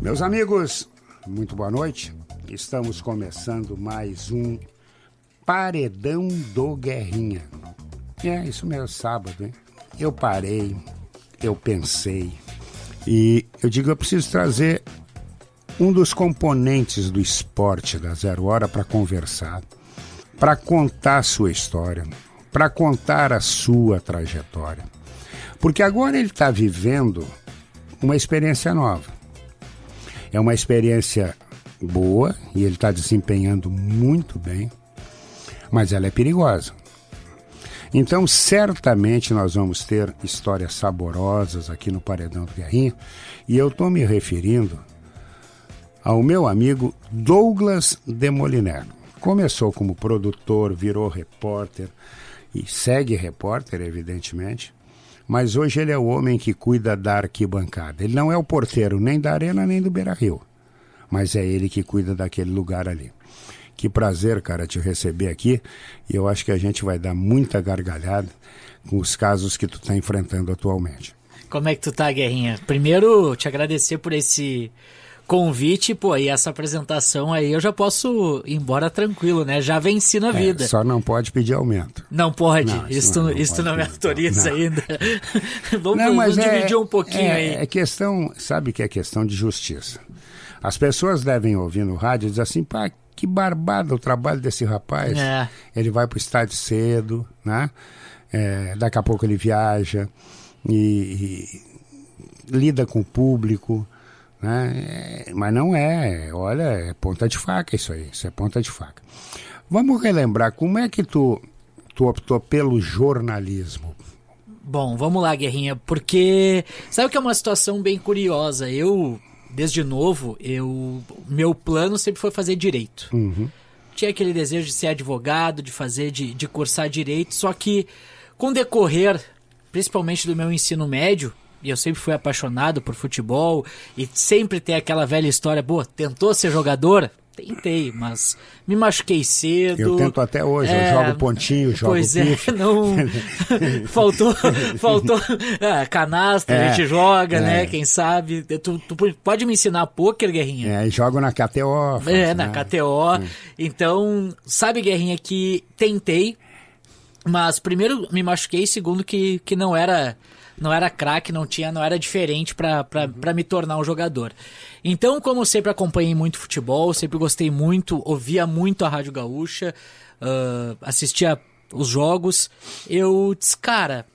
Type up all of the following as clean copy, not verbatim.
Meus amigos, muito boa noite. Estamos começando mais um Paredão do Guerrinha. Isso mesmo, sábado, hein? Eu parei, eu pensei e eu digo, eu preciso trazer um dos componentes do esporte da Zero Hora para conversar, para contar a sua história, para contar a sua trajetória. Porque agora ele está vivendo uma experiência nova. É uma experiência boa e ele está desempenhando muito bem, mas ela é perigosa. Então, certamente nós vamos ter histórias saborosas aqui no Paredão do Guerrinha, e eu estou me referindo ao meu amigo Douglas Demoliner. Começou como produtor, virou repórter e segue repórter, evidentemente, mas hoje ele é o homem que cuida da arquibancada. Ele não é o porteiro nem da Arena nem do Beira-Rio, mas é ele que cuida daquele lugar ali. Que prazer, cara, te receber aqui, e eu acho que a gente vai dar muita gargalhada com os casos que tu tá enfrentando atualmente. Como é que tu tá, Guerrinha? Primeiro, te agradecer por esse convite, e essa apresentação aí eu já posso ir embora tranquilo, né? Já venci na vida. Só não pode pedir aumento. Não pode? Não, isso não me autoriza ainda. Vamos dividir um pouquinho aí. É questão, sabe que é questão de justiça. As pessoas devem ouvir no rádio e dizer assim, pá, que barbado o trabalho desse rapaz. Ele vai para o estádio cedo, né? Daqui a pouco ele viaja e lida com o público, né? Mas não olha, é ponta de faca isso aí, isso é ponta de faca. Vamos relembrar, como é que tu optou pelo jornalismo? Bom, vamos lá, Guerrinha, porque sabe que é uma situação bem curiosa. Desde novo, meu plano sempre foi fazer direito. Uhum. Tinha aquele desejo de ser advogado, de cursar direito, só que com o decorrer, principalmente do meu ensino médio, e eu sempre fui apaixonado por futebol, e sempre tem aquela velha história, tentou ser jogador? Tentei, mas me machuquei cedo. Eu tento até hoje, eu jogo pontinho, jogo pife. Não... faltou canastra, a gente joga, né? Quem sabe. Tu pode me ensinar pôquer, Guerrinha? Jogo na KTO. Na KTO. Então, sabe, Guerrinha, que tentei, mas primeiro me machuquei, segundo que não era craque, não era diferente para me tornar um jogador. Então, como eu sempre acompanhei muito futebol, sempre gostei muito, ouvia muito a Rádio Gaúcha, assistia os jogos, eu disse, cara,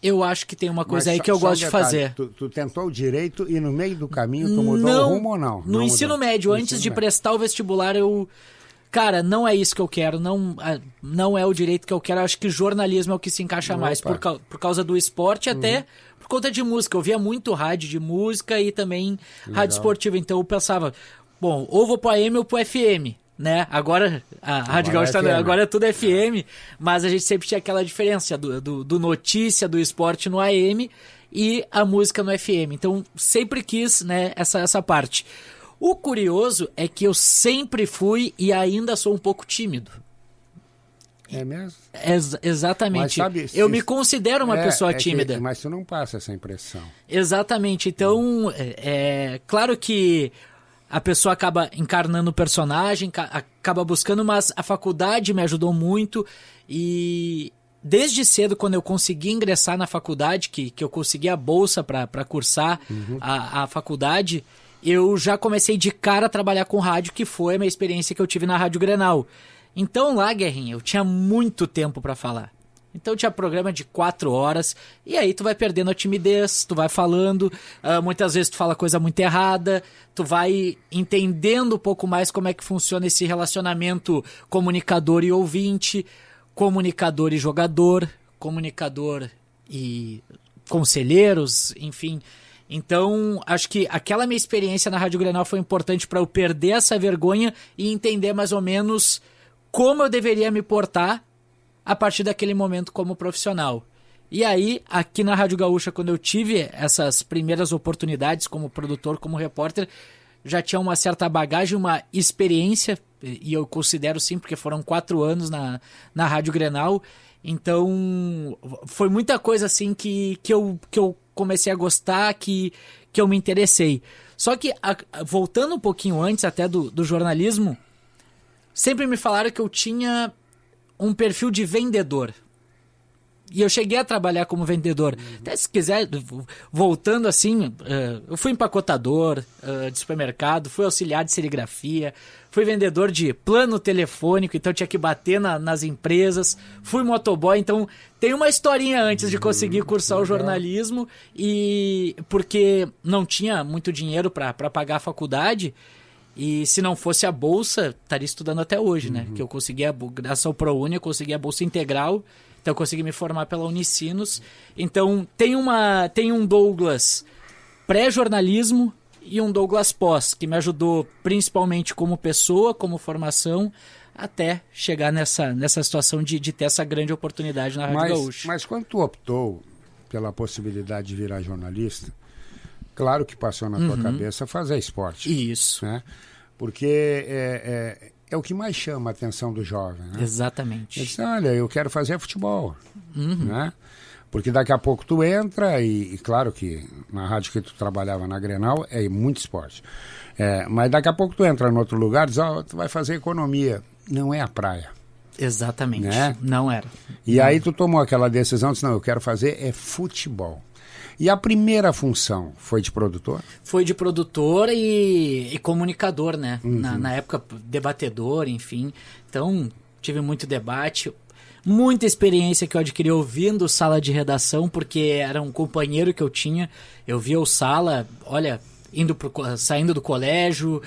eu acho que tem uma coisa aí que eu gosto de fazer. Tu tentou o direito e no meio do caminho tu mudou o rumo ou não? No ensino médio, antes de prestar o vestibular, cara, não é isso que eu quero, não é o direito que eu quero, acho que jornalismo é o que se encaixa mais, por causa do esporte, até por conta de música. Eu via muito rádio de música e também rádio esportiva, então eu pensava, ou vou pro AM ou pro FM, né? Agora a Rádio Gaúcha agora é tudo FM, mas a gente sempre tinha aquela diferença do notícia, do esporte no AM e a música no FM, então sempre quis, né, essa parte. O curioso é que eu sempre fui e ainda sou um pouco tímido. É mesmo? Exatamente. Mas, sabe, eu me considero uma pessoa tímida. Mas tu não passa essa impressão. Exatamente. Então, claro que a pessoa acaba encarnando o personagem, acaba buscando, mas a faculdade me ajudou muito e desde cedo, quando eu consegui ingressar na faculdade, que eu consegui a bolsa para cursar a faculdade, eu já comecei de cara a trabalhar com rádio, que foi a minha experiência que eu tive na Rádio Grenal. Então lá, Guerrinha, eu tinha muito tempo para falar. Então tinha programa de 4 horas, e aí tu vai perdendo a timidez, tu vai falando, muitas vezes tu fala coisa muito errada, tu vai entendendo um pouco mais como é que funciona esse relacionamento comunicador e ouvinte, comunicador e jogador, comunicador e conselheiros, enfim. Então, acho que aquela minha experiência na Rádio Grenal foi importante para eu perder essa vergonha e entender mais ou menos como eu deveria me portar a partir daquele momento como profissional. E aí, aqui na Rádio Gaúcha, quando eu tive essas primeiras oportunidades como produtor, como repórter, já tinha uma certa bagagem, uma experiência, e eu considero sim, porque foram 4 anos na Rádio Grenal. Então, foi muita coisa assim que eu comecei a gostar, que eu me interessei. Só que, voltando um pouquinho antes até do jornalismo, sempre me falaram que eu tinha um perfil de vendedor. E eu cheguei a trabalhar como vendedor. Até se quiser, voltando assim, eu fui empacotador de supermercado, fui auxiliar de serigrafia, fui vendedor de plano telefônico, então tinha que bater nas empresas, fui motoboy, então tem uma historinha antes de conseguir cursar o jornalismo, e porque não tinha muito dinheiro para pagar a faculdade, e se não fosse a bolsa, estaria estudando até hoje, né? Que eu consegui, graças ao ProUni, eu consegui a bolsa integral. Então eu consegui me formar pela Unicinos. Então tem um Douglas pré-jornalismo e um Douglas pós, que me ajudou principalmente como pessoa, como formação, até chegar nessa situação de ter essa grande oportunidade na Rádio Gaúcha. Mas quando tu optou pela possibilidade de virar jornalista, claro que passou na tua cabeça fazer esporte. Isso. Né? Porque é o que mais chama a atenção do jovem. Né? Exatamente. Ele diz, olha, eu quero fazer futebol. Né? Porque daqui a pouco tu entra e claro que na rádio que tu trabalhava na Grenal é muito esporte. Mas daqui a pouco tu entra em outro lugar e diz, tu vai fazer economia. Não é a praia. Exatamente. Né? Não era. E aí tu tomou aquela decisão, disse, não, eu quero fazer futebol. E a primeira função foi de produtor? Foi de produtor e comunicador, né? Na época, debatedor, enfim. Então, tive muito debate, muita experiência que eu adquiri ouvindo Sala de Redação, porque era um companheiro que eu tinha. Eu via o Sala, olha, saindo do colégio,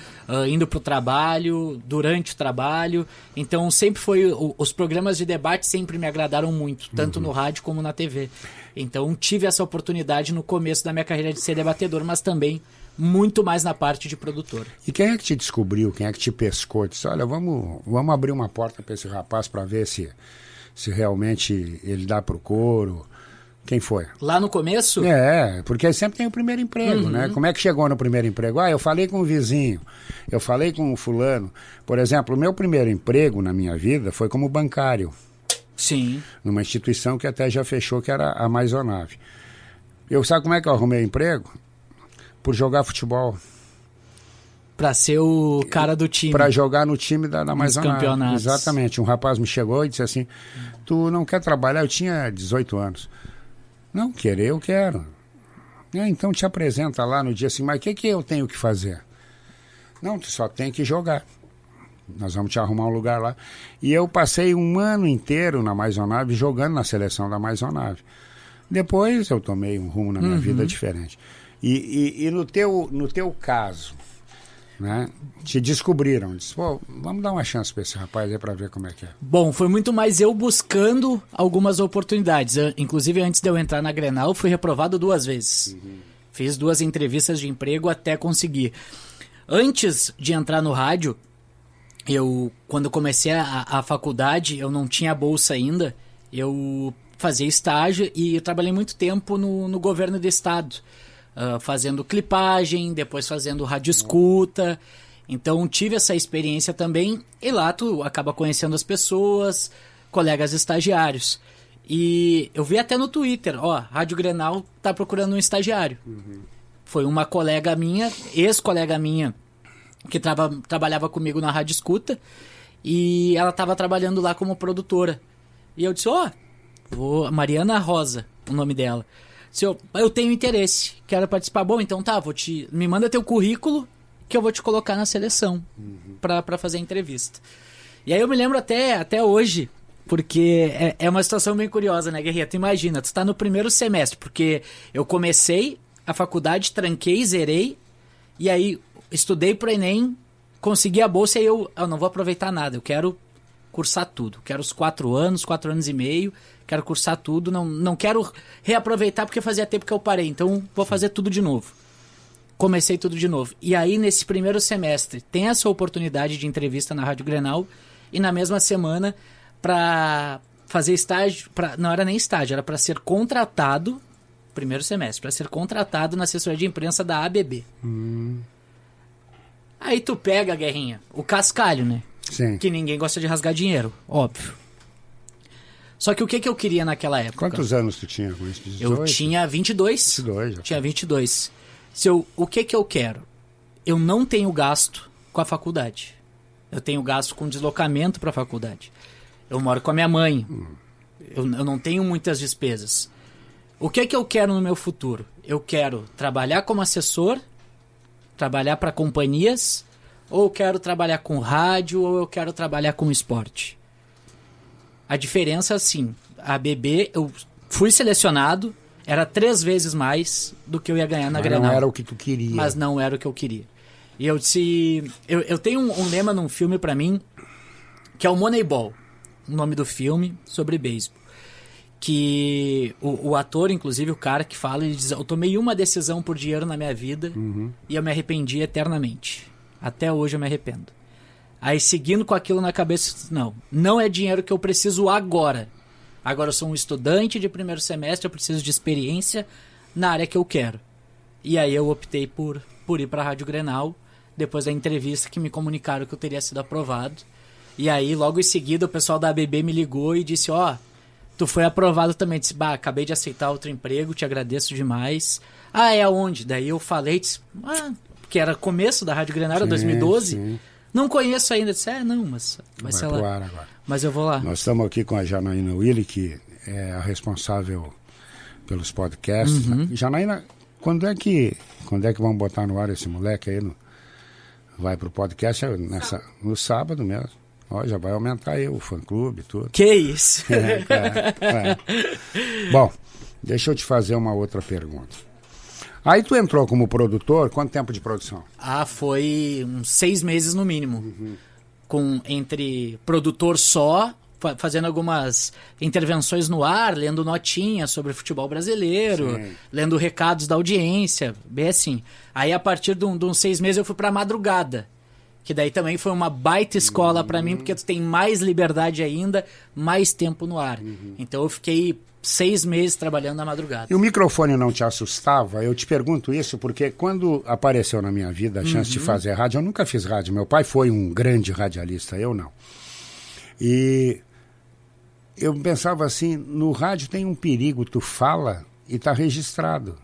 indo para o trabalho, durante o trabalho. Então, sempre os programas de debate sempre me agradaram muito, tanto no rádio como na TV. Então, tive essa oportunidade no começo da minha carreira de ser debatedor, mas também muito mais na parte de produtor. E quem é que te descobriu? Quem é que te pescou? Disse, olha, vamos abrir uma porta para esse rapaz para ver se realmente ele dá pro couro. Quem foi? Lá no começo? Porque sempre tem o primeiro emprego, né? Como é que chegou no primeiro emprego? Eu falei com o vizinho, eu falei com o fulano. Por exemplo, o meu primeiro emprego na minha vida foi como bancário. Sim. Numa instituição que até já fechou, que era a Maisonave. Sabe como é que eu arrumei emprego? Por jogar futebol. Para ser o cara do time. Para jogar no time da Maisonave. Campeonatos. Exatamente. Um rapaz me chegou e disse assim, tu não quer trabalhar? Eu tinha 18 anos. Não, querer eu quero. Então te apresenta lá no dia assim, mas o que eu tenho que fazer? Não, tu só tem que jogar. Nós vamos te arrumar um lugar lá. E eu passei um ano inteiro na Maisonave, jogando na seleção da Maisonave. Depois eu tomei um rumo na minha vida diferente. E no teu caso, né, te descobriram, disse, pô, vamos dar uma chance para esse rapaz aí para ver como é que é. Bom, foi muito mais eu buscando algumas oportunidades. Inclusive, antes de eu entrar na Grenal, fui reprovado 2 vezes. Fiz 2 entrevistas de emprego até conseguir. Antes de entrar no rádio, quando comecei a faculdade, eu não tinha bolsa ainda, eu fazia estágio e eu trabalhei muito tempo no governo do estado, fazendo clipagem, depois fazendo rádio escuta. Então tive essa experiência também, e lá tu acaba conhecendo as pessoas, colegas estagiários. E eu vi até no Twitter, Rádio Grenal tá procurando um estagiário. Foi uma colega minha, ex-colega minha, que trabalhava comigo na Rádio Escuta, e ela estava trabalhando lá como produtora. E eu disse, Mariana Rosa, o nome dela. Disse, eu tenho interesse, quero participar. Bom, então tá, me manda teu currículo que eu vou te colocar na seleção para fazer a entrevista. E aí eu me lembro até hoje, porque é uma situação bem curiosa, né, Guerrinha? Tu imagina, tu tá no primeiro semestre, porque eu comecei a faculdade, tranquei, zerei, e aí estudei pro Enem, consegui a bolsa e eu não vou aproveitar nada, eu quero cursar tudo. Quero os 4 anos, 4 anos e meio, quero cursar tudo, não quero reaproveitar porque fazia tempo que eu parei, então vou fazer tudo de novo. Comecei tudo de novo. E aí, nesse primeiro semestre, tem essa oportunidade de entrevista na Rádio Grenal, e na mesma semana, para fazer estágio, não era nem estágio, era para ser contratado, primeiro semestre, para ser contratado na assessoria de imprensa da ABB. Aí tu pega, Guerrinha, o cascalho, né? Sim. Que ninguém gosta de rasgar dinheiro, óbvio. Só que o que eu queria naquela época? Quantos anos tu tinha com isso? 18? Eu tinha 22. 22 já. Tinha 22. O que eu quero? Eu não tenho gasto com a faculdade. Eu tenho gasto com deslocamento para a faculdade. Eu moro com a minha mãe. Eu não tenho muitas despesas. O que eu quero no meu futuro? Eu quero trabalhar como assessor, trabalhar para companhias, ou eu quero trabalhar com rádio, ou eu quero trabalhar com esporte. A diferença, assim, a BB, eu fui selecionado, era 3 vezes mais do que eu ia ganhar na Grenal. Não era o que tu queria. Mas não era o que eu queria. E eu disse... Eu tenho um lema num filme pra mim, que é o Moneyball, o nome do filme, sobre beisebol. Que o ator, inclusive o cara que fala, ele diz: eu tomei uma decisão por dinheiro na minha vida e eu me arrependi eternamente. Até hoje eu me arrependo. Aí, seguindo com aquilo na cabeça, não é dinheiro que eu preciso agora. Agora eu sou um estudante de primeiro semestre, eu preciso de experiência na área que eu quero. E aí eu optei por ir para a Rádio Grenal, depois da entrevista que me comunicaram que eu teria sido aprovado. E aí, logo em seguida, o pessoal da ABB me ligou e disse: tu foi aprovado também. Disse: acabei de aceitar outro emprego, te agradeço demais. É aonde? Daí eu falei, disse, porque era começo da Rádio Grenal, era 2012. Sim. Não conheço ainda. Disse: não, mas vai ser lá. Agora. Mas eu vou lá. Nós estamos aqui com a Janaína Willi, que é a responsável pelos podcasts. Janaína, quando é que vamos botar no ar esse moleque aí? Vai pro podcast no sábado mesmo. Já vai aumentar aí o fã-clube e tudo. Que isso? Bom, deixa eu te fazer uma outra pergunta. Aí tu entrou como produtor, quanto tempo de produção? Foi uns 6 meses no mínimo. Entre produtor só, fazendo algumas intervenções no ar, lendo notinhas sobre futebol brasileiro, lendo recados da audiência, bem assim. Aí a partir de uns 6 meses eu fui pra madrugada. Que daí também foi uma baita escola pra mim, porque tu tem mais liberdade ainda, mais tempo no ar. Então eu fiquei 6 meses trabalhando na madrugada. E o microfone não te assustava? Eu te pergunto isso porque quando apareceu na minha vida a chance de fazer rádio, eu nunca fiz rádio. Meu pai foi um grande radialista, eu não. E eu pensava assim, no rádio tem um perigo, tu fala e tá registrado.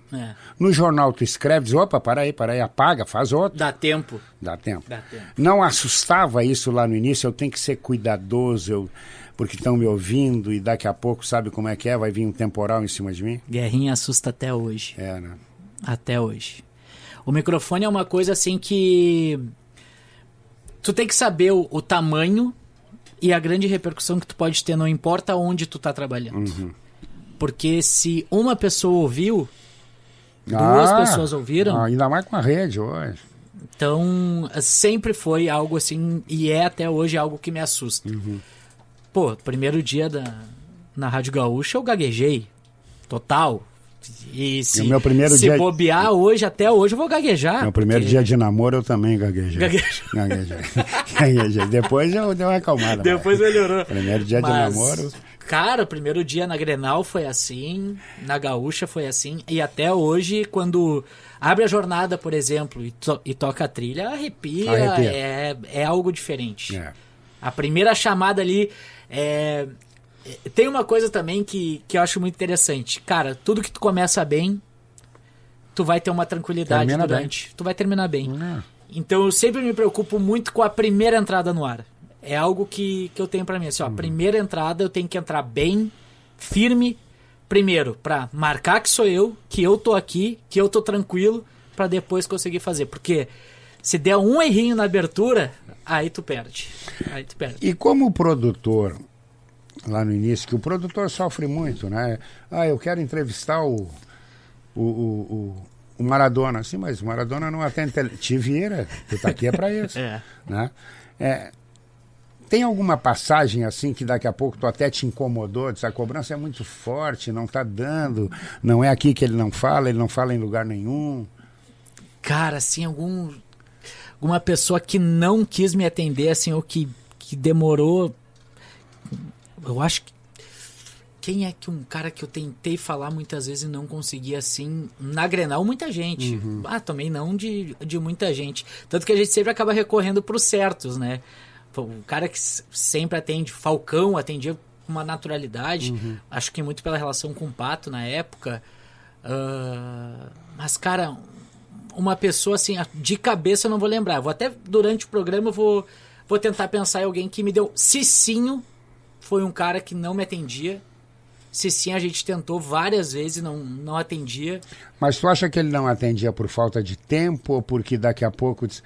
No jornal tu escreve, diz: opa, para aí, apaga, faz outro. Dá tempo. Não assustava isso lá no início? Eu tenho que ser cuidadoso, porque estão me ouvindo e daqui a pouco, sabe como é que é? Vai vir um temporal em cima de mim? Guerrinha assusta até hoje. Né? Até hoje. O microfone é uma coisa assim que tu tem que saber o tamanho e a grande repercussão que tu pode ter, não importa onde tu tá trabalhando. Porque se uma pessoa ouviu, 2 pessoas ouviram... ainda mais com a rede hoje. Então, sempre foi algo assim, e é até hoje algo que me assusta. Primeiro dia na Rádio Gaúcha eu gaguejei, total. E se bobear hoje, até hoje eu vou gaguejar. Meu primeiro dia de namoro eu também gaguejei. Gaguejei. Depois eu dei uma acalmada. Depois melhorou. Primeiro dia de namoro... Cara, o primeiro dia na Grenal foi assim, na Gaúcha foi assim, e até hoje, quando abre a jornada, por exemplo, e toca a trilha, arrepia. É algo diferente. A primeira chamada ali, tem uma coisa também que eu acho muito interessante. Cara, tudo que tu começa bem, tu vai ter uma tranquilidade durante. Tu vai terminar bem. Então eu sempre me preocupo muito com a primeira entrada no ar. É algo que eu tenho pra mim, assim, a primeira entrada eu tenho que entrar bem, firme, primeiro, pra marcar que sou eu, que eu tô aqui, que eu tô tranquilo, pra depois conseguir fazer, porque se der um errinho na abertura, aí tu perde. E como produtor, lá no início, que o produtor sofre muito, né? Eu quero entrevistar o Maradona, assim, mas o Maradona não atende, te vira, tu tá aqui pra isso, né? Tem alguma passagem assim que daqui a pouco tu até te incomodou, diz: a cobrança é muito forte, não tá dando, não é aqui que ele não fala em lugar nenhum? Cara, assim, alguma pessoa que não quis me atender, assim, ou que demorou, eu acho que... Quem é que um cara que eu tentei falar muitas vezes e não consegui, assim, na Grenal, muita gente. Também não de muita gente. Tanto que a gente sempre acaba recorrendo pros certos, né? O cara que sempre atende, Falcão atendia com uma naturalidade. Acho que muito pela relação com o Pato na época. Mas, cara, uma pessoa assim, de cabeça eu não vou lembrar. Vou até, durante o programa, eu vou tentar pensar em alguém que me deu... Cicinho foi um cara que não me atendia. Cicinho a gente tentou várias vezes e não atendia. Mas tu acha que ele não atendia por falta de tempo ou porque daqui a pouco diz,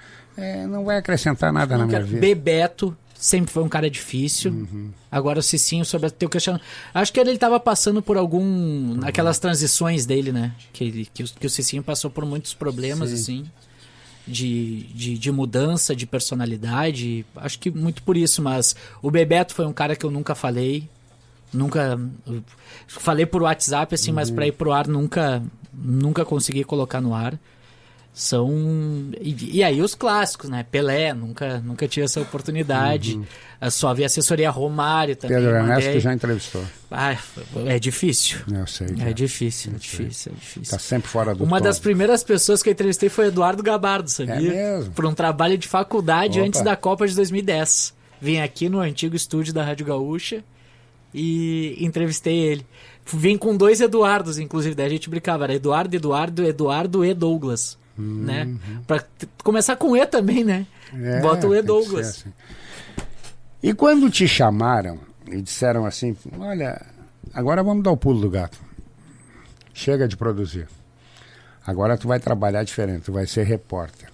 não vai acrescentar nada na minha vida? Bebeto sempre foi um cara difícil. Agora o Cicinho, sobre o teu questionamento, acho que ele estava passando por aquelas transições dele, né? Que o Cicinho passou por muitos problemas, assim, de mudança, de personalidade. Acho que muito por isso, mas o Bebeto foi um cara que eu nunca falei. Nunca falei por WhatsApp, assim, mas para ir pro ar nunca consegui colocar no ar. E aí os clássicos, né? Pelé, nunca tive essa oportunidade. Só vi assessoria Romário também. Pedro Ernesto já entrevistou. É difícil. Eu sei. É difícil. Tá sempre fora do Uma tom. das primeiras pessoas que eu entrevistei foi Eduardo Gabardo, sabia? É mesmo? Por um trabalho de faculdade. Opa. Antes da Copa de 2010. Vim aqui no antigo estúdio da Rádio Gaúcha e entrevistei ele. Vim com 2 Eduardos, inclusive, daí a gente brincava, era Eduardo e Douglas, né? Pra começar com E também, né? Bota o E Douglas. Assim. E quando te chamaram e disseram assim, olha, agora vamos dar o pulo do gato. Chega de produzir. Agora tu vai trabalhar diferente, tu vai ser repórter.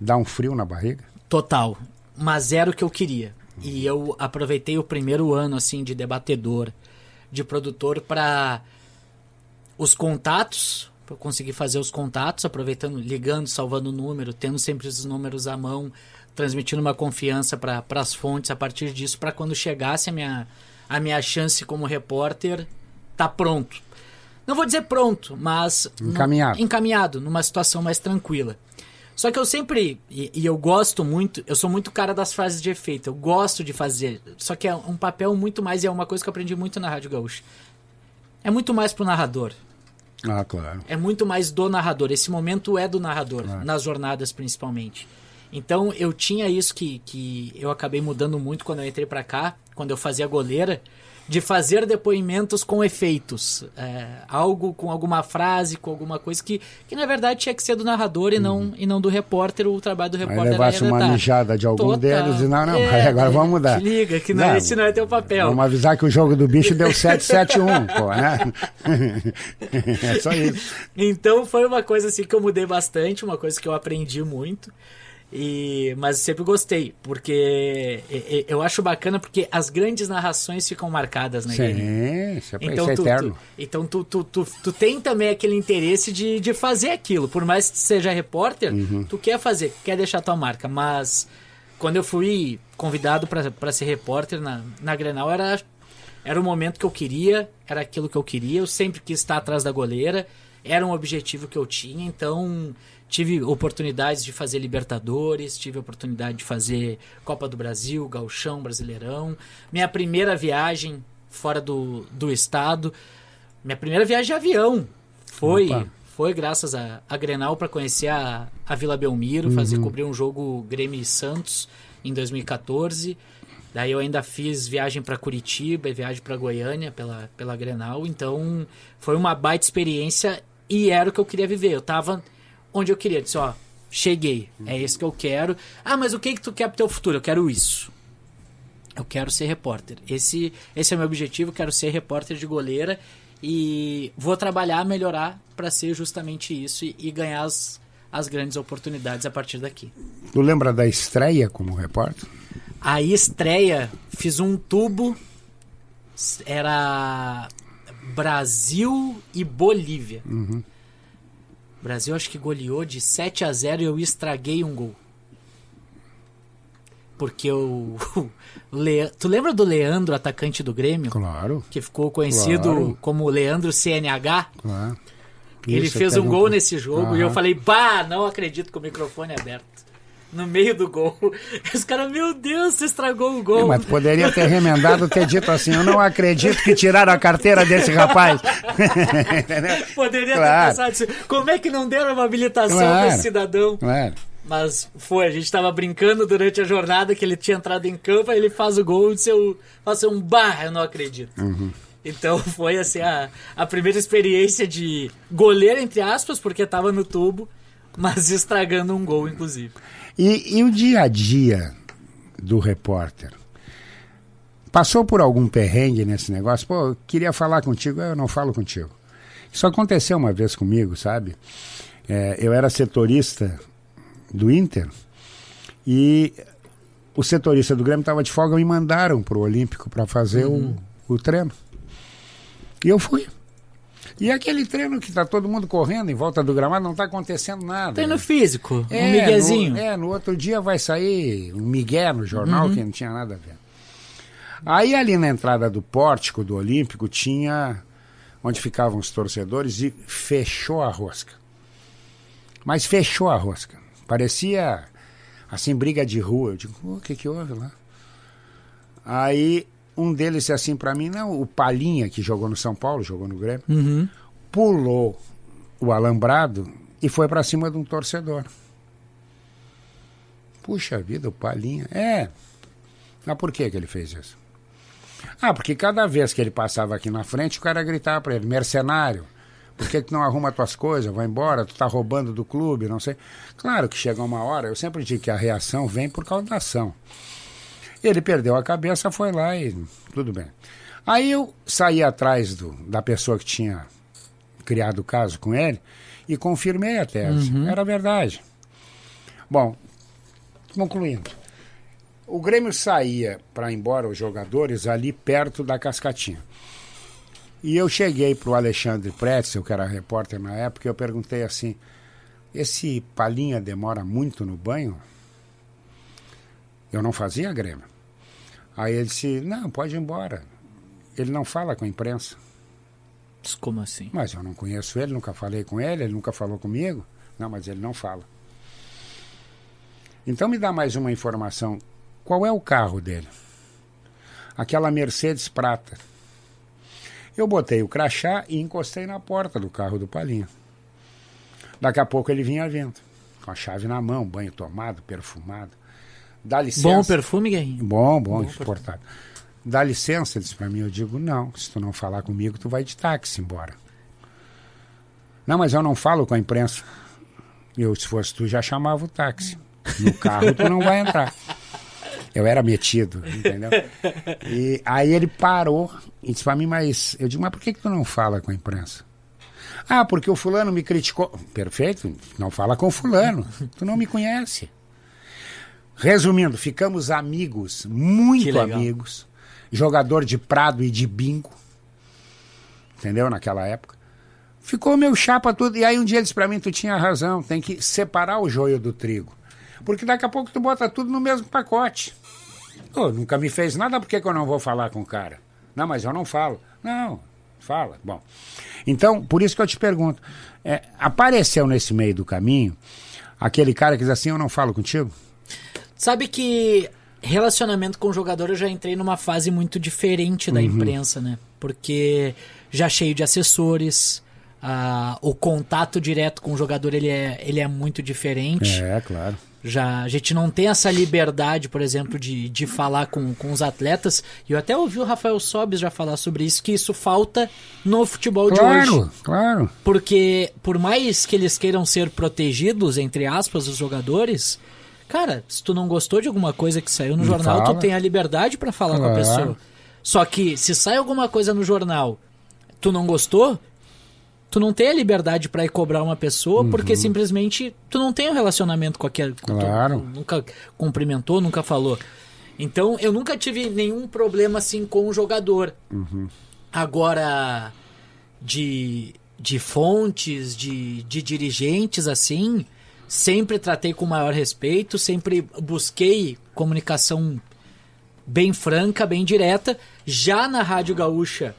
Dá um frio na barriga? Total, mas era o que eu queria. E eu aproveitei o primeiro ano, assim, de debatedor, de produtor, para os contatos, para conseguir fazer os contatos, aproveitando, ligando, salvando o número, tendo sempre os números à mão, transmitindo uma confiança para as fontes a partir disso, para quando chegasse a minha chance como repórter, tá pronto. Não vou dizer pronto, mas... Encaminhado, numa situação mais tranquila. Só que eu sempre, e eu gosto muito, eu sou muito cara das frases de efeito, eu gosto de fazer, só que é um papel muito mais, e é uma coisa que eu aprendi muito na Rádio Gaúcha, é muito mais pro narrador. Ah, claro. É muito mais do narrador, esse momento é do narrador, nas jornadas principalmente. Então eu tinha isso que eu acabei mudando muito quando eu entrei pra cá, quando eu fazia goleira, de fazer depoimentos com efeitos, algo com alguma frase, com alguma coisa que na verdade tinha que ser do narrador e não do repórter. O trabalho do repórter aí levasse uma mijada de algum deles e não, agora vamos mudar. Liga, que esse não é teu papel. Vamos avisar que o jogo do bicho deu 7-7-1, pô, né? É só isso. Então foi uma coisa assim que eu mudei bastante, uma coisa que eu aprendi muito. Mas sempre gostei, porque eu acho bacana, porque as grandes narrações ficam marcadas, né? Sim, isso é eterno. Então tu tem também aquele interesse de fazer aquilo, por mais que seja repórter, tu quer fazer, quer deixar tua marca, mas quando eu fui convidado para ser repórter na Grenal, era o momento que eu queria, era aquilo que eu queria, eu sempre quis estar atrás da goleira, era um objetivo que eu tinha, então... Tive oportunidades de fazer Libertadores, tive oportunidade de fazer Copa do Brasil, Gauchão, Brasileirão. Minha primeira viagem fora do estado, minha primeira viagem de avião foi graças a Grenal para conhecer a Vila Belmiro, cobrir um jogo Grêmio e Santos em 2014. Daí eu ainda fiz viagem para Curitiba e viagem para Goiânia pela Grenal. Então foi uma baita experiência e era o que eu queria viver. Eu tava... onde eu queria, disse, cheguei, é isso que eu quero. Mas o que tu quer pro teu futuro? Eu quero isso. Eu quero ser repórter. Esse é o meu objetivo, eu quero ser repórter de goleira e vou trabalhar, melhorar para ser justamente isso e ganhar as grandes oportunidades a partir daqui. Tu lembra da estreia como repórter? A estreia, fiz um tubo, era Brasil e Bolívia. Brasil acho que goleou de 7-0 e eu estraguei um gol. Porque tu lembra do Leandro, atacante do Grêmio? Claro. Que ficou conhecido como Leandro CNH? Claro. Ele fez um gol nesse jogo e eu falei, não acredito, com o microfone aberto. No meio do gol. Os caras, meu Deus, você estragou o gol. Mas poderia ter remendado, ter dito assim, eu não acredito que tiraram a carteira desse rapaz. Poderia ter pensado assim, como é que não deram uma habilitação para esse cidadão? Claro. Mas a gente tava brincando durante a jornada que ele tinha entrado em campo, aí ele faz o gol e eu faço um eu não acredito. Então foi assim a primeira experiência de goleiro, entre aspas, porque tava no tubo, mas estragando um gol, inclusive. E o dia a dia do repórter? Passou por algum perrengue nesse negócio? Pô, eu queria falar contigo, eu não falo contigo. Isso aconteceu uma vez comigo, sabe? Eu era setorista do Inter e o setorista do Grêmio estava de folga, me mandaram para o Olímpico para fazer o treino. E eu fui. E aquele treino que tá todo mundo correndo em volta do gramado, não tá acontecendo nada. Treino físico, um miguezinho. No outro dia vai sair um migué no jornal, que não tinha nada a ver. Aí ali na entrada do pórtico do Olímpico tinha onde ficavam os torcedores e fechou a rosca. Mas fechou a rosca. Parecia assim, briga de rua. Eu digo, o que houve lá? Aí um deles disse assim pra mim, não, o Palhinha, que jogou no São Paulo, jogou no Grêmio, pulou o alambrado e foi pra cima de um torcedor. Puxa vida, o Palhinha. Mas por que ele fez isso? Porque cada vez que ele passava aqui na frente, o cara gritava pra ele, mercenário, por que tu não arruma tuas coisas, vai embora, tu tá roubando do clube, não sei. Claro que chega uma hora, eu sempre digo que a reação vem por causa da ação. Ele perdeu a cabeça, foi lá e tudo bem. Aí eu saí atrás da pessoa que tinha criado o caso com ele e confirmei a tese. Era verdade. Bom, concluindo. O Grêmio saía para ir embora os jogadores ali perto da Cascatinha. E eu cheguei para o Alexandre Pretzel, que era repórter na época, e eu perguntei assim, esse Palhinha demora muito no banho? Eu não fazia Grêmio. Aí ele disse, não, pode ir embora. Ele não fala com a imprensa. Como assim? Mas eu não conheço ele, nunca falei com ele, ele nunca falou comigo. Não, mas ele não fala. Então me dá mais uma informação. Qual é o carro dele? Aquela Mercedes prata. Eu botei o crachá e encostei na porta do carro do Palhinha. Daqui a pouco ele vinha vindo, com a chave na mão, banho tomado, perfumado. Dá licença. Bom perfume, Guerrinho? Bom, exportado. Dá licença, ele disse pra mim, eu digo, não, se tu não falar comigo, tu vai de táxi embora. Não, mas eu não falo com a imprensa. Eu, se fosse tu, já chamava o táxi. No carro tu não vai entrar. Eu era metido, entendeu? E aí ele parou e disse pra mim, mas... Eu digo, mas por que tu não fala com a imprensa? Porque o fulano me criticou. Perfeito, não fala com o fulano. Tu não me conhece. Resumindo, ficamos amigos, muito amigos. Jogador de prado e de bingo. Entendeu? Naquela época. Ficou meu chapa tudo. E aí um dia ele disse pra mim, tu tinha razão, tem que separar o joio do trigo. Porque daqui a pouco tu bota tudo no mesmo pacote. Nunca me fez nada, por que eu não vou falar com o cara? Não, mas eu não falo. Não, fala. Bom, então, por isso que eu te pergunto, apareceu nesse meio do caminho aquele cara que diz assim, eu não falo contigo? Sabe que relacionamento com o jogador eu já entrei numa fase muito diferente da imprensa, né? Porque já cheio de assessores, o contato direto com o jogador ele é muito diferente. Claro. A gente não tem essa liberdade, por exemplo, de falar com os atletas. E eu até ouvi o Rafael Sobis já falar sobre isso, que isso falta no futebol de hoje. Claro. Porque por mais que eles queiram ser protegidos, entre aspas, os jogadores, cara, se tu não gostou de alguma coisa que saiu no jornal, tu tem a liberdade pra falar com a pessoa. Só que se sai alguma coisa no jornal, tu não gostou, tu não tem a liberdade pra ir cobrar uma pessoa, porque simplesmente tu não tem um relacionamento com aquele... Claro. Tu nunca cumprimentou, nunca falou. Então, eu nunca tive nenhum problema assim com o jogador. Agora, de fontes, de dirigentes, assim, sempre tratei com o maior respeito, sempre busquei comunicação bem franca, bem direta. Já na Rádio Gaúcha,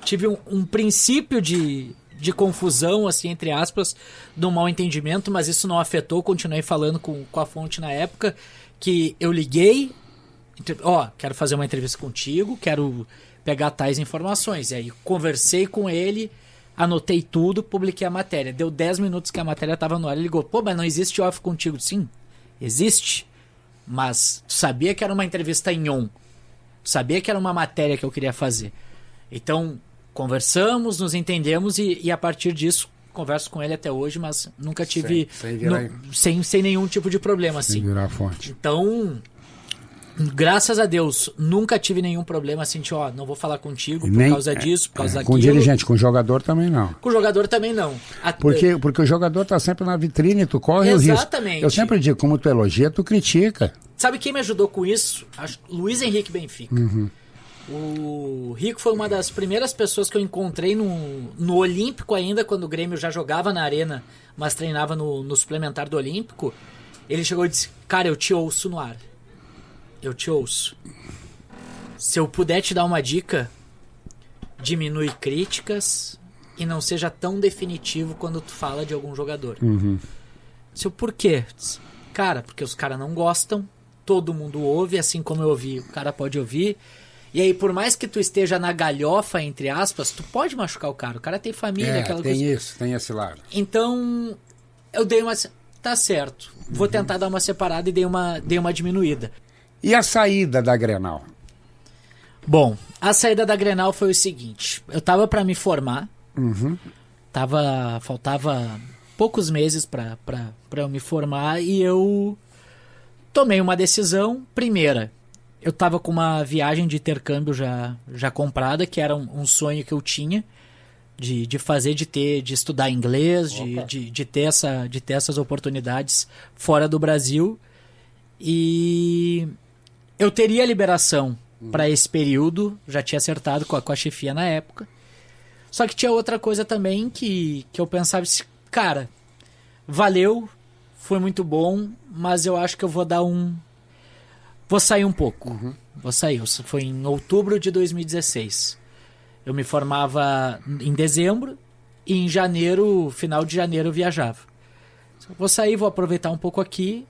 tive um princípio de confusão, assim, entre aspas, do mal entendimento, mas isso não afetou, continuei falando com a fonte na época, que eu liguei, quero fazer uma entrevista contigo, quero pegar tais informações. E aí conversei com ele, anotei tudo, publiquei a matéria. Deu 10 minutos que a matéria tava no ar. Ele ligou, pô, mas não existe off contigo? Sim, existe. Mas tu sabia que era uma entrevista em on. Tu sabia que era uma matéria que eu queria fazer. Então, conversamos, nos entendemos e a partir disso, converso com ele até hoje, mas nunca tive... Sem nenhum tipo de problema, assim. Sem virar fonte. Então... Graças a Deus, nunca tive nenhum problema assim de, não vou falar contigo por causa disso, por causa daquilo. Com dirigente, com jogador também não. Com jogador também não. Porque o jogador tá sempre na vitrine, tu corre o risco. Exatamente. Eu sempre digo, como tu elogia, tu critica. Sabe quem me ajudou com isso? Luiz Henrique Benfica. Uhum. O Rico foi uma das primeiras pessoas que eu encontrei no Olímpico ainda, quando o Grêmio já jogava na arena, mas treinava no suplementar do Olímpico. Ele chegou e disse, cara, eu te ouço no ar. Eu te ouço. Se eu puder te dar uma dica, diminui críticas e não seja tão definitivo quando tu fala de algum jogador. Uhum. Por quê? Cara, porque os caras não gostam, todo mundo ouve, assim como eu ouvi, o cara pode ouvir. E aí, por mais que tu esteja na galhofa, entre aspas, tu pode machucar o cara tem família, aquela tem coisa. isso, tem esse lado. Então, eu dei uma... Tá certo, vou tentar dar uma separada e dei uma diminuída. E a saída da Grenal? Bom, a saída da Grenal foi o seguinte. Eu tava pra me formar. Uhum. Faltava poucos meses pra eu me formar e eu tomei uma decisão. Primeira, eu tava com uma viagem de intercâmbio já comprada, que era um sonho que eu tinha de fazer, de estudar inglês, de ter essas oportunidades fora do Brasil. E... eu teria liberação para esse período, já tinha acertado com a chefia na época. Só que tinha outra coisa também que eu pensava, cara, valeu, foi muito bom, mas eu acho que eu vou sair um pouco. Uhum. Vou sair. Isso foi em outubro de 2016. Eu me formava em dezembro e em janeiro, final de janeiro, eu viajava. Vou sair, vou aproveitar um pouco aqui,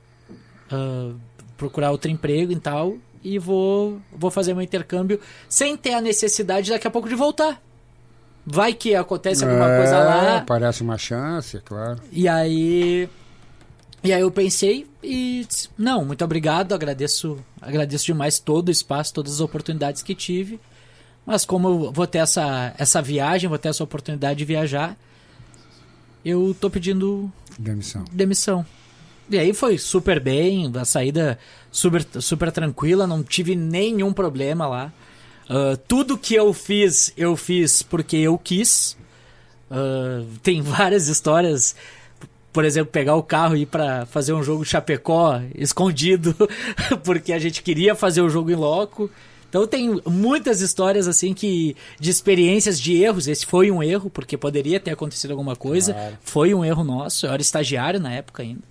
procurar outro emprego e tal, e vou fazer meu intercâmbio sem ter a necessidade daqui a pouco de voltar. Vai que acontece alguma coisa lá. Parece uma chance, é claro. E aí eu pensei e disse, não, muito obrigado, agradeço demais todo o espaço, todas as oportunidades que tive, mas como eu vou ter essa viagem, vou ter essa oportunidade de viajar, eu tô pedindo demissão. E aí foi super bem, a saída super tranquila, não tive nenhum problema lá. Tudo que eu fiz porque eu quis. Tem várias histórias, por exemplo, pegar o carro e ir para fazer um jogo Chapecó escondido, porque a gente queria fazer o jogo em loco. Então tem muitas histórias assim de experiências de erros. Esse foi um erro, porque poderia ter acontecido alguma coisa. Claro. Foi um erro nosso, eu era estagiário na época ainda.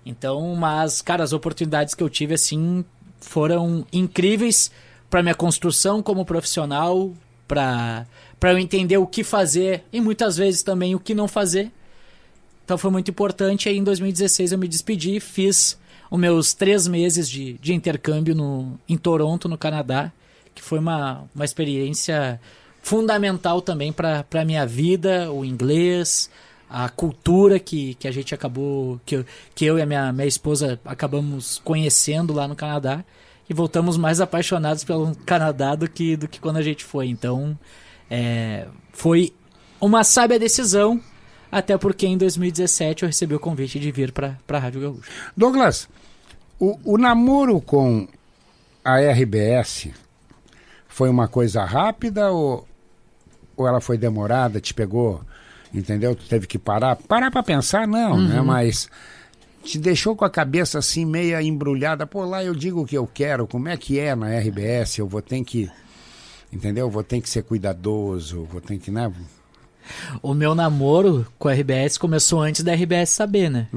Então, mas, cara, as oportunidades que eu tive, assim, foram incríveis para minha construção como profissional, para eu entender o que fazer e muitas vezes também o que não fazer. Então foi muito importante. Aí em 2016 eu me despedi, fiz os meus 3 meses de intercâmbio em Toronto, no Canadá, que foi uma experiência fundamental também para a minha vida, o inglês, a cultura que a gente acabou, que eu e a minha esposa acabamos conhecendo lá no Canadá, e voltamos mais apaixonados pelo Canadá do que quando a gente foi. Então foi uma sábia decisão, até porque em 2017 eu recebi o convite de vir para a Rádio Gaúcha. Douglas, o namoro com a RBS foi uma coisa rápida ou ela foi demorada, te pegou... Entendeu? Tu teve que parar para pensar, não, né? Mas te deixou com a cabeça assim meia embrulhada. Pô, lá eu digo o que eu quero, como é que é na RBS, eu vou ter que, entendeu? Vou ter que ser cuidadoso, vou ter que, né? O meu namoro com a RBS começou antes da RBS saber, né?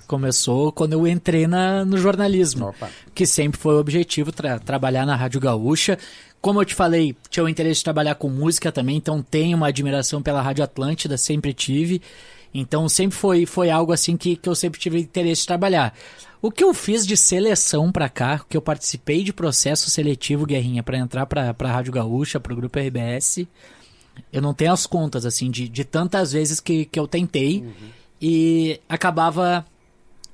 Começou quando eu entrei no jornalismo. Opa. Que sempre foi o objetivo, trabalhar na Rádio Gaúcha. Como eu te falei, tinha o interesse de trabalhar com música também, então tenho uma admiração pela Rádio Atlântida, sempre tive. Então sempre foi algo assim que eu sempre tive interesse de trabalhar. O que eu fiz de seleção pra cá, que eu participei de processo seletivo, Guerrinha, pra entrar pra Rádio Gaúcha, pro Grupo RBS, Eu não tenho as contas, assim, de tantas vezes que eu tentei e acabava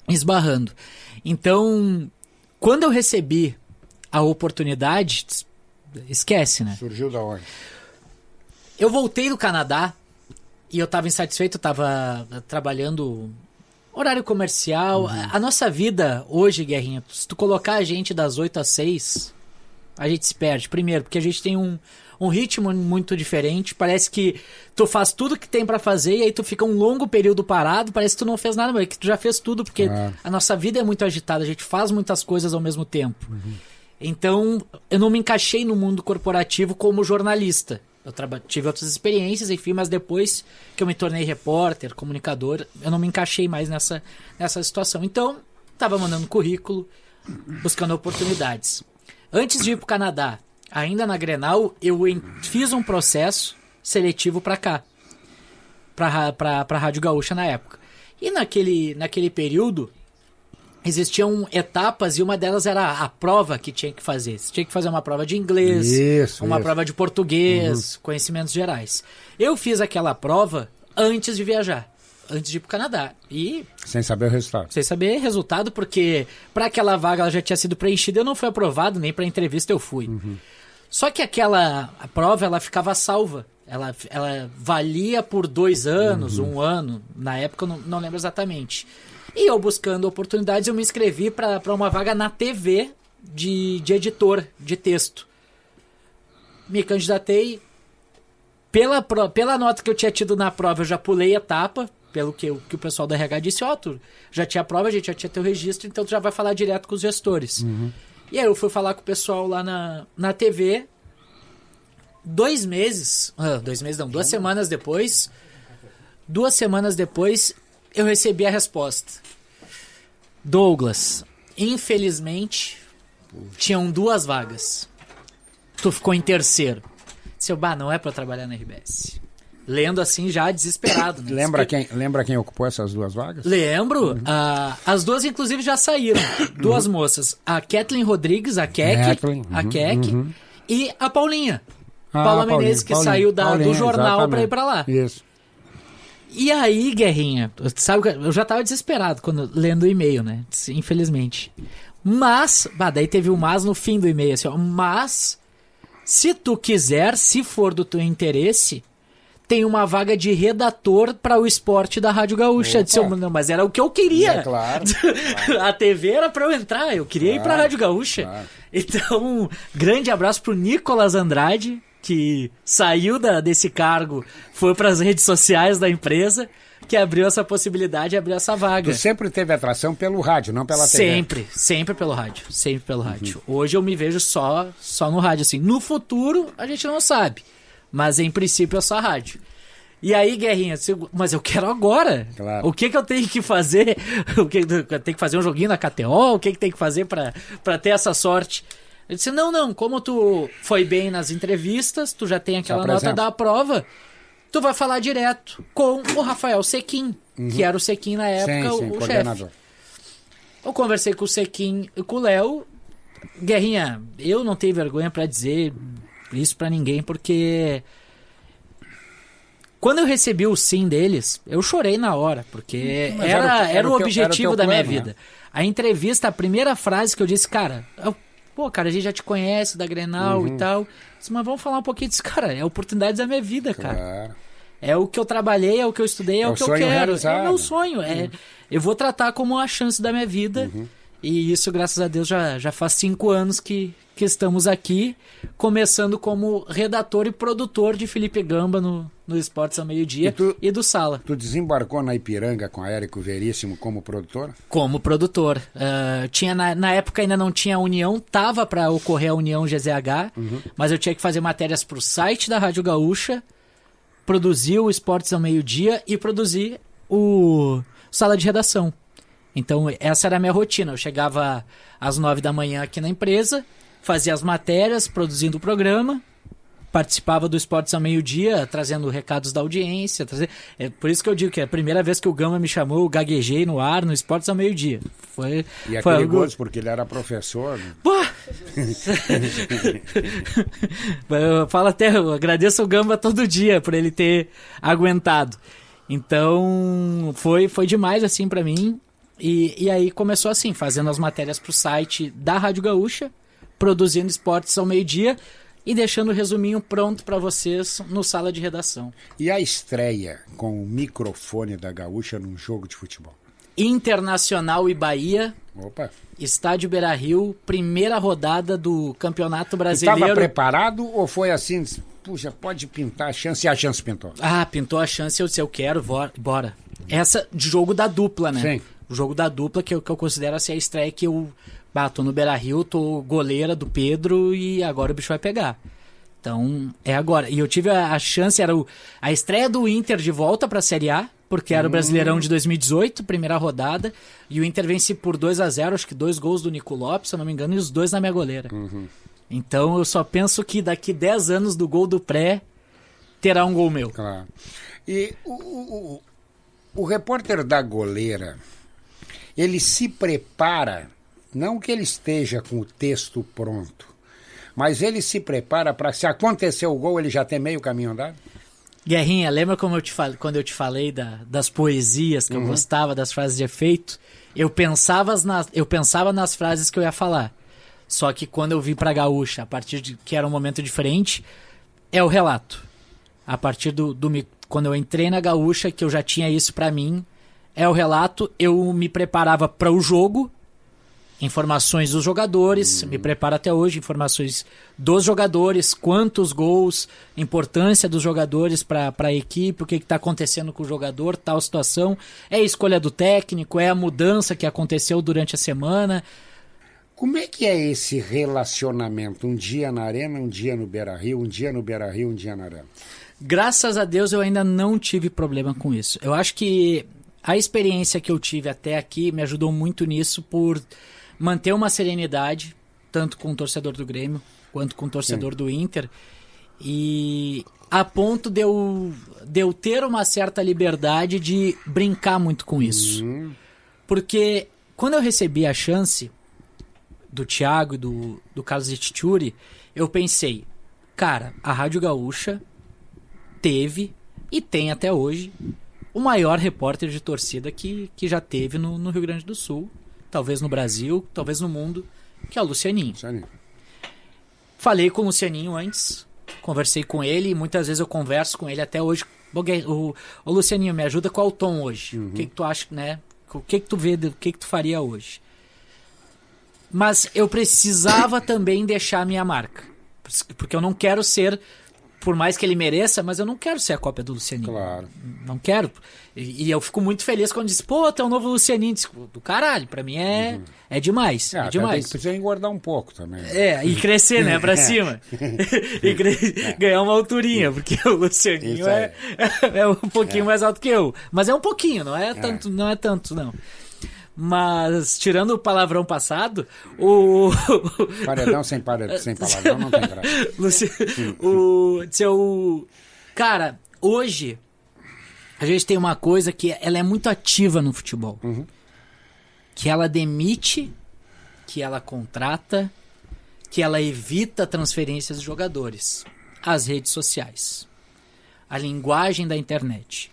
esbarrando. Então, quando eu recebi a oportunidade, esquece, né? Surgiu da onde? Eu voltei do Canadá e eu estava insatisfeito, eu estava trabalhando horário comercial. A nossa vida hoje, Guerrinha, se tu colocar a gente das 8 às 6, a gente se perde. Primeiro, porque a gente tem um ritmo muito diferente. Parece que tu faz tudo que tem pra fazer e aí tu fica um longo período parado. Parece que tu não fez nada, mas que tu já fez tudo, porque a nossa vida é muito agitada. A gente faz muitas coisas ao mesmo tempo. Então, eu não me encaixei no mundo corporativo como jornalista. Eu tive outras experiências, enfim, mas depois que eu me tornei repórter, comunicador, eu não me encaixei mais nessa situação. Então, estava mandando currículo, buscando oportunidades. Antes de ir para o Canadá, ainda na Grenal, eu fiz um processo seletivo para cá, para a Rádio Gaúcha na época. E naquele período, existiam etapas e uma delas era a prova que tinha que fazer. Você tinha que fazer uma prova de inglês, uma prova de português, conhecimentos gerais. Eu fiz aquela prova antes de viajar, antes de ir pro Canadá. E sem saber o resultado. Sem saber o resultado, porque para aquela vaga ela já tinha sido preenchida, eu não fui aprovado, nem para entrevista eu fui. Só que a prova ela ficava salva. Ela valia por 2 anos, 1 ano. Na época eu não lembro exatamente. E eu buscando oportunidades, eu me inscrevi para uma vaga na TV de editor de texto. Me candidatei. Pela nota que eu tinha tido na prova, eu já pulei etapa, pelo que o pessoal da RH disse, tu já tinha prova, a gente já tinha teu registro, então tu já vai falar direto com os gestores. E aí eu fui falar com o pessoal lá na TV. 2 semanas depois, eu recebi a resposta. Douglas, infelizmente, tinham 2 vagas. Tu ficou em terceiro. Não é pra eu trabalhar na RBS. Lendo assim, já desesperado. Né? Lembra quem ocupou essas 2 vagas? Lembro. As 2, inclusive, já saíram. 2 moças. A Kathleen Rodrigues, a Kek, e a Paulinha. Paula Menezes, que saiu do jornal pra ir pra lá. Isso. E aí, Guerrinha, sabe, eu já tava desesperado lendo o e-mail, né? Infelizmente. Mas, daí teve um mas no fim do e-mail, assim, ó. Mas, se tu quiser, se for do teu interesse, tem uma vaga de redator para o esporte da Rádio Gaúcha. Eu disse, não, mas era o que eu queria. Claro. A TV era para eu entrar, eu queria ir pra Rádio Gaúcha. Claro. Então, grande abraço pro Nicolas Andrade, que saiu desse cargo, foi para as redes sociais da empresa, que abriu essa possibilidade, abriu essa vaga. Tu sempre teve atração pelo rádio, não pela TV? Sempre pelo rádio, sempre pelo rádio. Hoje eu me vejo só no rádio, assim. No futuro, a gente não sabe, mas em princípio é só rádio. E aí, Guerrinha, mas eu quero agora. Claro. O que eu tenho que fazer? Eu tenho que fazer um joguinho na KTO? O que tem que fazer para ter essa sorte? Ele disse, não, como tu foi bem nas entrevistas, tu já tem aquela nota da prova, tu vai falar direto com o Rafael Sequim, que era o Sequim na época, o chefe. Eu conversei com o Sequim e com o Léo. Guerrinha, eu não tenho vergonha pra dizer isso pra ninguém, porque quando eu recebi o sim deles, eu chorei na hora, porque era o objetivo da minha vida. Né? A entrevista, a primeira frase que eu disse, cara, a gente já te conhece da Grenal e tal. Disse, mas vamos falar um pouquinho disso, cara. É a oportunidade da minha vida, cara. Claro. É o que eu trabalhei, é o que eu estudei, é o que eu quero. Realizado. É o meu sonho. Eu vou tratar como a chance da minha vida. E isso, graças a Deus, já faz 5 anos que estamos aqui, começando como redator e produtor de Felipe Gamba no Esportes ao Meio-Dia e do Sala. Tu desembarcou na Ipiranga com a Érico Veríssimo como produtor? Como produtor. Tinha na época ainda não tinha a União, tava para ocorrer a União GZH, mas eu tinha que fazer matérias para o site da Rádio Gaúcha, produzir o Esportes ao Meio-Dia e produzir o Sala de Redação. Então essa era a minha rotina. Eu chegava às 9 da manhã aqui na empresa, fazia as matérias, produzindo o programa, participava do Esportes ao Meio-Dia, trazendo recados da audiência. É por isso que eu digo que é a primeira vez que o Gamba me chamou, eu gaguejei no ar no Esportes ao Meio-Dia. E é perigoso, porque ele era professor. Né? Pô! Eu falo até, eu agradeço o Gamba todo dia por ele ter aguentado. Então, foi demais assim pra mim. E aí começou assim, fazendo as matérias pro site da Rádio Gaúcha, produzindo Esportes ao Meio-Dia e deixando o resuminho pronto para vocês no sala de redação. E a estreia com o microfone da Gaúcha num jogo de futebol? Internacional e Bahia. Opa! Estádio Beira-Rio, primeira rodada do Campeonato Brasileiro. Estava preparado ou foi assim, puxa, pode pintar a chance, e a chance pintou? Ah, pintou a chance, eu disse, eu quero, bora. Essa de jogo da dupla, né? Sim. O jogo da dupla que eu considero assim a estreia que eu tô no Beira-Rio, tô goleira do Pedro e agora o bicho vai pegar. Então, é agora. E eu tive a chance, era a estreia do Inter de volta pra Série A, porque era o Brasileirão de 2018, primeira rodada, e o Inter vence por 2-0, acho que 2 gols do Nico Lopes, se eu não me engano, e os 2 na minha goleira. Então, eu só penso que daqui 10 anos do gol do pré, terá um gol meu. Claro. E o repórter da goleira, ele se prepara, não que ele esteja com o texto pronto, mas ele se prepara para, se acontecer o gol, ele já tem meio caminho andado? Guerrinha, lembra como quando eu te falei das poesias, que eu gostava das frases de efeito? Eu pensava nas frases que eu ia falar. Só que quando eu vim pra Gaúcha, a partir de que era um momento diferente, é o relato. A partir quando eu entrei na Gaúcha, que eu já tinha isso pra mim, é o relato, eu me preparava para o jogo, informações dos jogadores, me preparo até hoje, informações dos jogadores, quantos gols, importância dos jogadores para a equipe, o que está acontecendo com o jogador, tal situação, é a escolha do técnico, é a mudança que aconteceu durante a semana. Como é que é esse relacionamento? Um dia na Arena, um dia no Beira-Rio, um dia no Beira-Rio, um dia na Arena? Graças a Deus eu ainda não tive problema com isso. Eu acho que a experiência que eu tive até aqui me ajudou muito nisso por manter uma serenidade, tanto com o torcedor do Grêmio, quanto com o torcedor do Inter, e a ponto de eu ter uma certa liberdade de brincar muito com isso. Porque quando eu recebi a chance do Thiago e do Carlos Ittiuri, eu pensei, cara, a Rádio Gaúcha teve e tem até hoje o maior repórter de torcida que já teve no Rio Grande do Sul, talvez no Brasil, talvez no mundo, que é o Lucianinho. Falei com o Lucianinho antes, conversei com ele, e muitas vezes eu converso com ele até hoje. O Lucianinho, me ajuda, qual o tom hoje? O que tu acha, né? O que tu vê, o que tu faria hoje? Mas eu precisava também deixar a minha marca, porque eu não quero ser, por mais que ele mereça, mas eu não quero ser a cópia do Lucianinho. Claro. Não quero. E eu fico muito feliz quando diz, pô, tem um novo Lucianinho. Diz, do caralho, pra mim é demais. É demais. Precisa engordar um pouco também. E crescer, né, pra cima. Ganhar uma alturinha, porque o Lucianinho é um pouquinho mais alto que eu. Mas é um pouquinho, não é tanto, não. Mas, tirando o palavrão passado, Paredão sem palavrão não tem graça. Cara, hoje, a gente tem uma coisa que ela é muito ativa no futebol. Que ela demite, que ela contrata, que ela evita transferências de jogadores. As redes sociais. A linguagem da internet.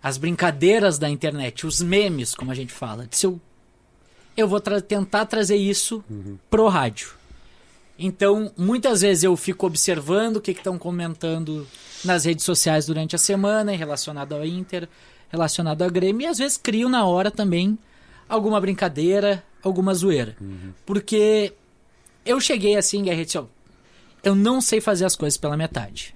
As brincadeiras da internet, os memes, como a gente fala. Eu vou tentar trazer isso pro rádio. Então, muitas vezes eu fico observando o que estão comentando nas redes sociais durante a semana, relacionado ao Inter, relacionado ao Grêmio, e às vezes crio na hora também alguma brincadeira, alguma zoeira. Porque eu cheguei assim, Guerreiro, eu não sei fazer as coisas pela metade.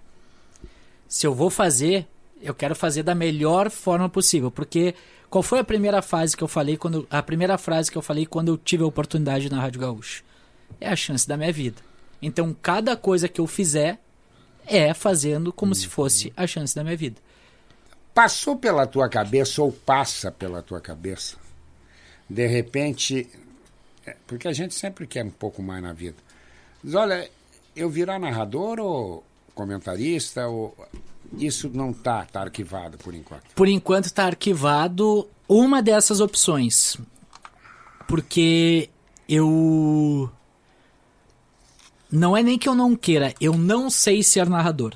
Se eu vou fazer, eu quero fazer da melhor forma possível, porque qual foi a primeira frase que eu falei quando eu tive a oportunidade na Rádio Gaúcha? É a chance da minha vida. Então, cada coisa que eu fizer é fazendo como se fosse a chance da minha vida. Passou pela tua cabeça ou passa pela tua cabeça, de repente, porque a gente sempre quer um pouco mais na vida, diz, olha, eu virar narrador ou comentarista ou isso não tá arquivado por enquanto? Por enquanto está arquivado uma dessas opções. Porque eu... Não é nem que eu não queira, eu não sei ser narrador.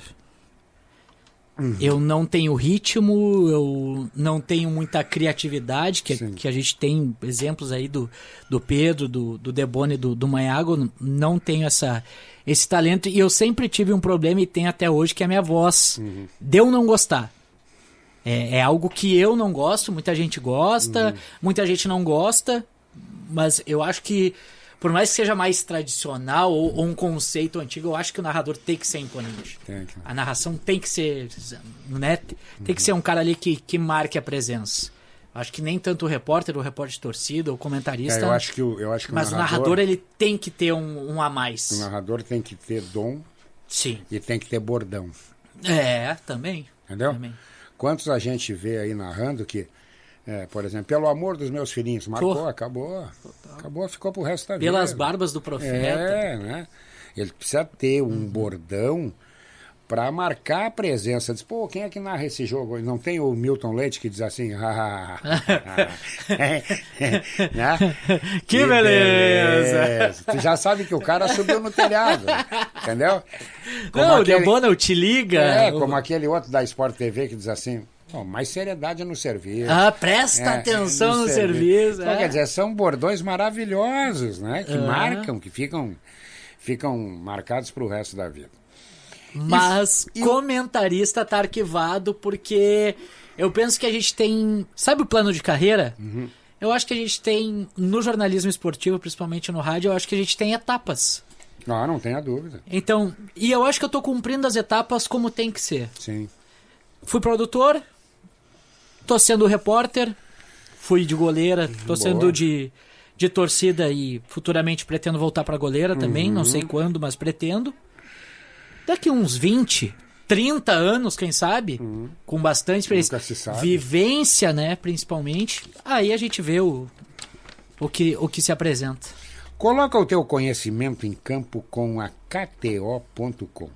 Eu não tenho ritmo, eu não tenho muita criatividade, que a gente tem exemplos aí do Pedro, do Deboni, do Maiago, não tenho esse talento, e eu sempre tive um problema, e tenho até hoje, que é a minha voz. De eu não gostar. É algo que eu não gosto, muita gente gosta, muita gente não gosta, mas eu acho que, por mais que seja mais tradicional ou um conceito antigo, eu acho que o narrador tem que ser imponente. A narração tem que ser, né? Tem que ser um cara ali que marque a presença. Eu acho que nem tanto o repórter de torcida, o comentarista. Eu acho que mas o narrador ele tem que ter um a mais. O narrador tem que ter dom. Sim. E tem que ter bordão. Também. Entendeu? Também. Quantos a gente vê aí narrando que, por exemplo, pelo amor dos meus filhinhos, marcou, acabou. Total. Acabou, ficou pro resto da vida. Pelas barbas do profeta. Né? Ele precisa ter um bordão para marcar a presença. Diz, pô, quem é que narra esse jogo? Não tem o Milton Leite que diz assim... Que beleza! Tu já sabe que o cara subiu no telhado, entendeu? Como o Debona, te liga. Como aquele outro da Sport TV que diz assim... mais seriedade no serviço. Presta atenção no serviço. Então, quer dizer, são bordões maravilhosos, né? Que marcam, que ficam marcados para o resto da vida. Mas comentarista tá arquivado porque eu penso que a gente tem... Sabe o plano de carreira? Eu acho que a gente tem, no jornalismo esportivo, principalmente no rádio, eu acho que a gente tem etapas. Não tenha dúvida. Então, e eu acho que eu tô cumprindo as etapas como tem que ser. Sim. Fui produtor, tô sendo repórter, fui de goleira, tô sendo de torcida e futuramente pretendo voltar pra goleira também, não sei quando, mas pretendo. Daqui uns 20, 30 anos, quem sabe, com bastante experiência, vivência, né, principalmente, aí a gente vê o que se apresenta. Coloca o teu conhecimento em campo com a KTO.com.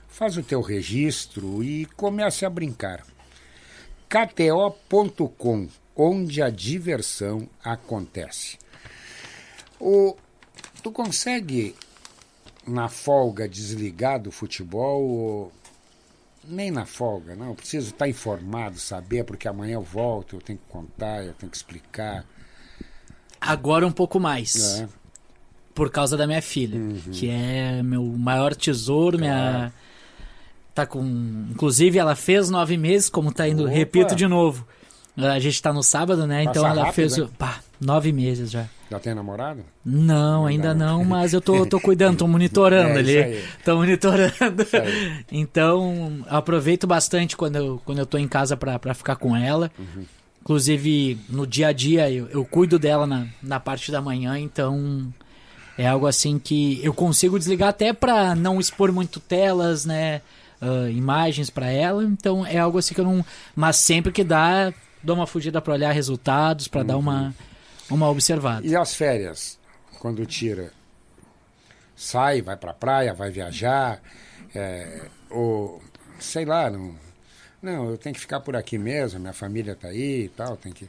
Faz o teu registro e comece a brincar. KTO.com, onde a diversão acontece. Tu consegue, na folga, desligar do futebol? Ou... Nem na folga, não. Eu preciso estar informado, saber, porque amanhã eu volto, eu tenho que contar, eu tenho que explicar. Agora um pouco mais. Por causa da minha filha, que é meu maior tesouro, minha... Tá com... Inclusive, ela fez 9 meses, como tá indo, repito de novo. A gente tá no sábado, né? Então ela fez 9 meses já. Já tem namorado? Não, ainda não, mas eu tô cuidando, tô monitorando ali. Tô monitorando. Então, eu aproveito bastante quando eu tô em casa pra ficar com ela. Inclusive, no dia a dia, eu cuido dela na parte da manhã, então é algo assim que eu consigo desligar até pra não expor muito telas, né? Imagens para ela, então é algo assim que eu não... Mas sempre que dá, dou uma fugida para olhar resultados, para dar uma observada. E as férias, quando tira? Sai, vai pra praia, vai viajar, ou sei lá, não, eu tenho que ficar por aqui mesmo, minha família tá aí e tal, tem que...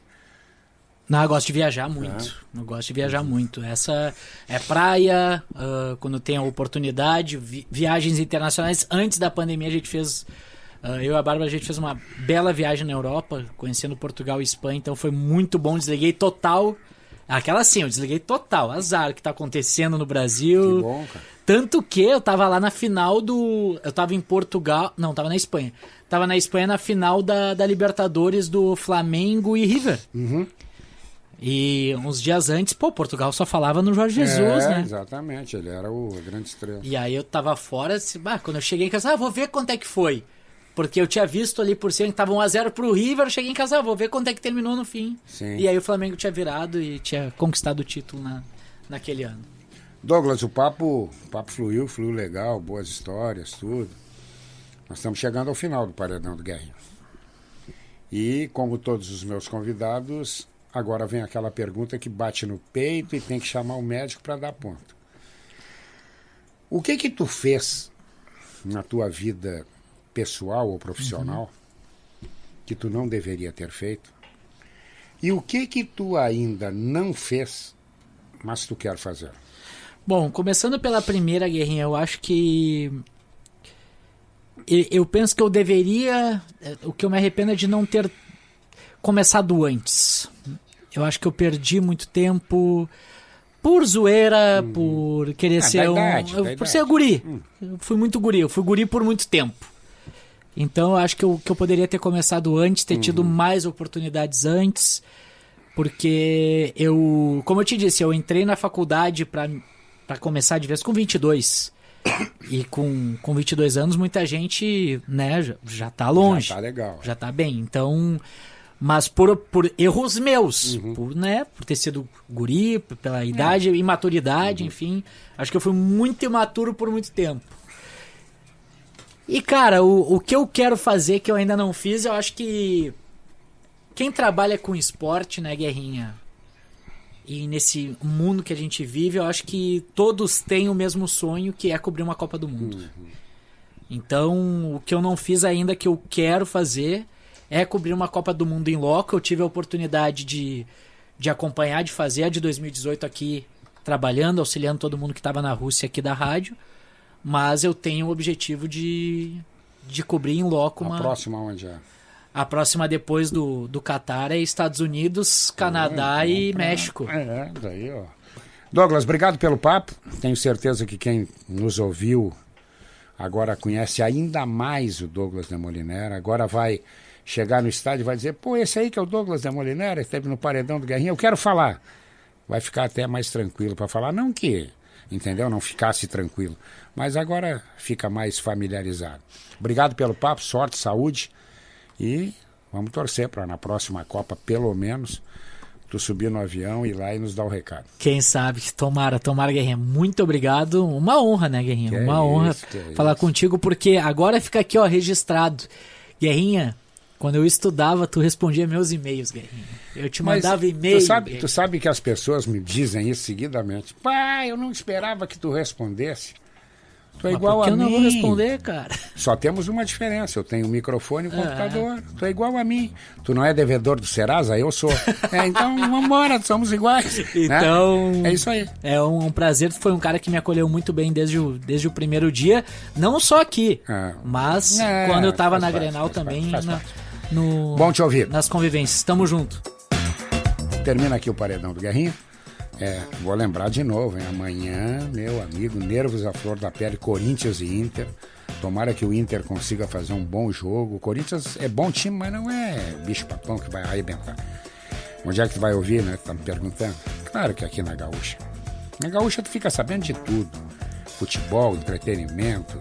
Não, eu gosto de viajar muito. Eu gosto de viajar muito. Essa é praia, quando tem a oportunidade, viagens internacionais. Antes da pandemia a gente fez, eu e a Bárbara, a gente fez uma bela viagem na Europa, conhecendo Portugal e Espanha, então foi muito bom, desliguei total. Aquela assim, eu desliguei total, azar que tá acontecendo no Brasil. Que bom, cara. Tanto que eu tava lá na final eu tava em Portugal, não, tava na Espanha. Tava na Espanha na final da Libertadores do Flamengo e River. E uns dias antes, Portugal só falava no Jorge Jesus, né? Exatamente, ele era a grande estrela. E aí eu tava fora, quando eu cheguei em casa, vou ver quanto é que foi. Porque eu tinha visto ali por cima que tava 1-0 pro River, eu cheguei em casa, vou ver quanto é que terminou no fim. Sim. E aí o Flamengo tinha virado e tinha conquistado o título naquele ano. Douglas, o papo fluiu legal, boas histórias, tudo. Nós estamos chegando ao final do Paredão do Guerrinha. E, como todos os meus convidados... Agora vem aquela pergunta que bate no peito e tem que chamar o médico para dar ponto. O que tu fez na tua vida pessoal ou profissional que tu não deveria ter feito? E o que tu ainda não fez, mas tu quer fazer? Bom, começando pela primeira, Guerrinha, eu acho que eu penso que eu deveria, o que eu me arrependo é de não ter começado antes. Eu acho que eu perdi muito tempo por zoeira, por querer ser por ser guri. Eu fui muito guri, eu fui guri por muito tempo. Então eu acho que eu poderia ter começado antes, ter tido mais oportunidades antes, porque como eu te disse, eu entrei na faculdade para começar de vez com 22. E com 22 anos, muita gente, né, já tá longe. Já tá legal. Já tá bem. Então, mas por erros meus, por ter sido guri, pela idade, imaturidade, enfim. Acho que eu fui muito imaturo por muito tempo. E, cara, o que eu quero fazer, que eu ainda não fiz, eu acho que quem trabalha com esporte, né, Guerrinha? E nesse mundo que a gente vive, eu acho que todos têm o mesmo sonho, que é cobrir uma Copa do Mundo. Então, o que eu não fiz ainda, que eu quero fazer, é cobrir uma Copa do Mundo em loco. Eu tive a oportunidade de acompanhar, de fazer a de 2018 aqui, trabalhando, auxiliando todo mundo que estava na Rússia aqui da rádio. Mas eu tenho o objetivo de cobrir em loco uma... A próxima onde é? A próxima depois do Catar é Estados Unidos, Canadá e México. Daí, ó. Douglas, obrigado pelo papo. Tenho certeza que quem nos ouviu agora conhece ainda mais o Douglas Demoliner. Agora vai chegar no estádio e vai dizer, pô, esse aí que é o Douglas Demoliner, esteve no paredão do Guerrinha, eu quero falar. Vai ficar até mais tranquilo para falar. Não que, entendeu? Não ficasse tranquilo. Mas agora fica mais familiarizado. Obrigado pelo papo, sorte, saúde. E vamos torcer para na próxima Copa, pelo menos, tu subir no avião e ir lá e nos dar o recado. Quem sabe, tomara, Guerrinha. Muito obrigado. Uma honra, né, Guerrinha? Uma honra falar contigo, porque agora fica aqui, ó, registrado. Guerrinha, quando eu estudava, tu respondia meus e-mails, Guerrinha. Eu te mandava e-mail. Tu sabe que as pessoas me dizem isso seguidamente. Pai, eu não esperava que tu respondesse. Tu é igual a mim. Por que eu não vou responder, cara? Só temos uma diferença. Eu tenho um microfone e um computador. Tu é igual a mim. Tu não é devedor do Serasa? Eu sou. Então, vamos embora. Somos iguais. Então... Né? É isso aí. É um prazer. Tu foi um cara que me acolheu muito bem desde o primeiro dia. Não só aqui, mas quando eu tava na Grenal também. Bom te ouvir. Nas convivências. Tamo junto. Termina aqui o Paredão do Guerrinha. Vou lembrar de novo, hein? Amanhã, meu amigo, nervos à flor da pele, Corinthians e Inter. Tomara que o Inter consiga fazer um bom jogo. O Corinthians é bom time, mas não é bicho-papão que vai arrebentar. Onde é que tu vai ouvir, né? Tu tá me perguntando? Claro que aqui na Gaúcha. Na Gaúcha tu fica sabendo de tudo. Futebol, entretenimento,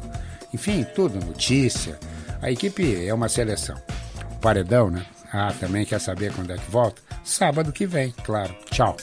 enfim, tudo, notícia. A equipe é uma seleção. O Paredão, né? Também quer saber quando é que volta? Sábado que vem, claro. Tchau.